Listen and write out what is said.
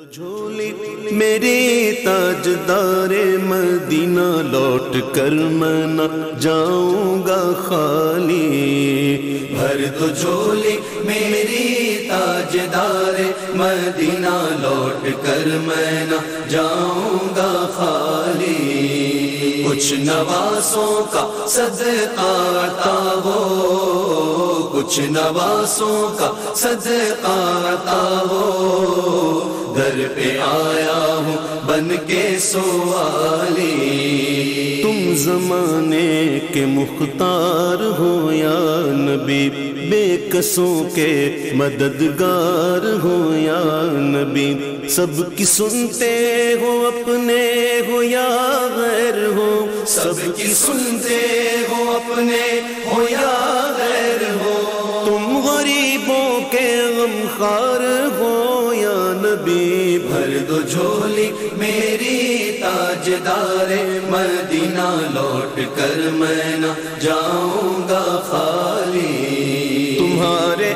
جھولی میری تاجدار مدینہ، لوٹ کر میں نہ جاؤں گا خالی۔ بھر دو جھولی میری تاجدار مدینہ، لوٹ کر میں نہ جاؤں گا خالی۔ کچھ نواسوں کا صدقہ عطا ہو، کچھ نواسوں کا صدقہ عطا ہو، در پہ آیا ہوں بن کے سوالی۔ تم زمانے کے مختار ہو یا نبی، بے کسوں کے مددگار ہو یا نبی، سب کی سنتے ہو اپنے ہو یا غیر ہو، سب کی سنتے ہو اپنے ہو یا غیر ہو، تم غریبوں کے غمخوار ہو یا نبی۔ بھر دو جھولی میری تاجدار مدینہ، لوٹ کر میں نہ جاؤں گا خالی۔ تمہارے